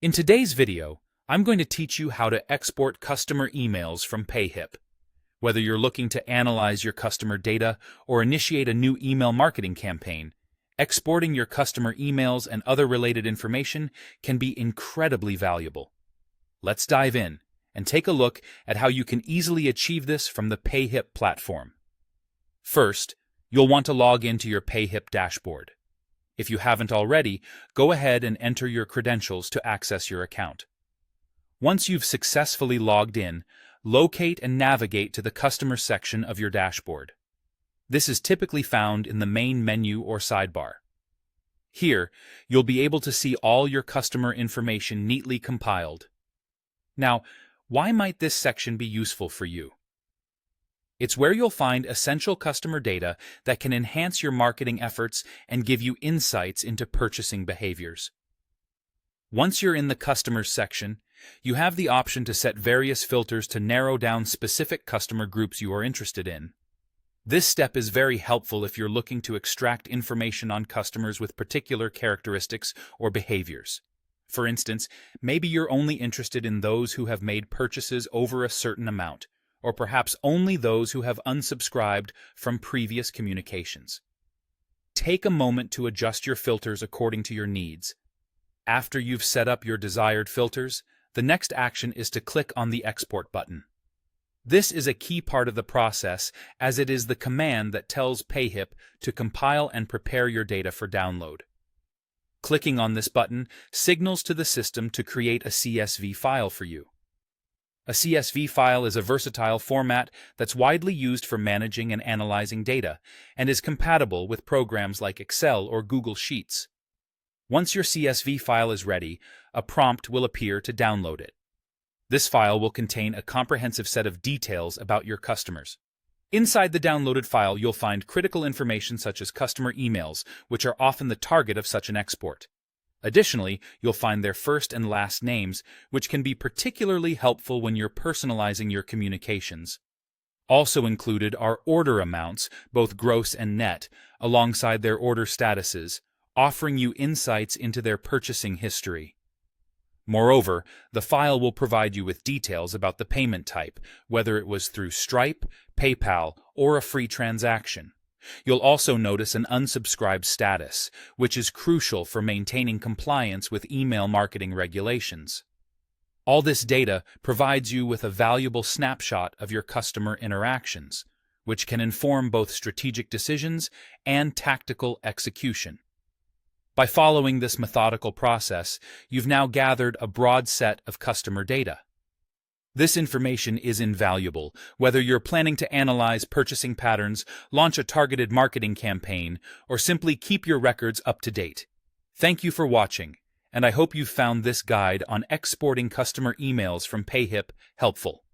In today's video, I'm going to teach you how to export customer emails from Payhip. Whether you're looking to analyze your customer data or initiate a new email marketing campaign, exporting your customer emails and other related information can be incredibly valuable. Let's dive in and take a look at how you can easily achieve this from the Payhip platform. First, you'll want to log into your Payhip dashboard. If you haven't already, go ahead and enter your credentials to access your account. Once you've successfully logged in, locate and navigate to the Customer section of your dashboard. This is typically found in the main menu or sidebar. Here, you'll be able to see all your customer information neatly compiled. Now, why might this section be useful for you? It's where you'll find essential customer data that can enhance your marketing efforts and give you insights into purchasing behaviors. Once you're in the Customers section, you have the option to set various filters to narrow down specific customer groups you are interested in. This step is very helpful if you're looking to extract information on customers with particular characteristics or behaviors. For instance, maybe you're only interested in those who have made purchases over a certain amount, or perhaps only those who have unsubscribed from previous communications. Take a moment to adjust your filters according to your needs. After you've set up your desired filters, the next action is to click on the Export button. This is a key part of the process, as it is the command that tells Payhip to compile and prepare your data for download. Clicking on this button signals to the system to create a CSV file for you. A CSV file is a versatile format that's widely used for managing and analyzing data, and is compatible with programs like Excel or Google Sheets. Once your CSV file is ready, a prompt will appear to download it. This file will contain a comprehensive set of details about your customers. Inside the downloaded file, you'll find critical information such as customer emails, which are often the target of such an export. Additionally, you'll find their first and last names, which can be particularly helpful when you're personalizing your communications. Also included are order amounts, both gross and net, alongside their order statuses, offering you insights into their purchasing history. Moreover, the file will provide you with details about the payment type, whether it was through Stripe, PayPal, or a free transaction. You'll also notice an unsubscribed status, which is crucial for maintaining compliance with email marketing regulations. All this data provides you with a valuable snapshot of your customer interactions, which can inform both strategic decisions and tactical execution. By following this methodical process, you've now gathered a broad set of customer data. This information is invaluable, whether you're planning to analyze purchasing patterns, launch a targeted marketing campaign, or simply keep your records up to date. Thank you for watching, and I hope you found this guide on exporting customer emails from Payhip helpful.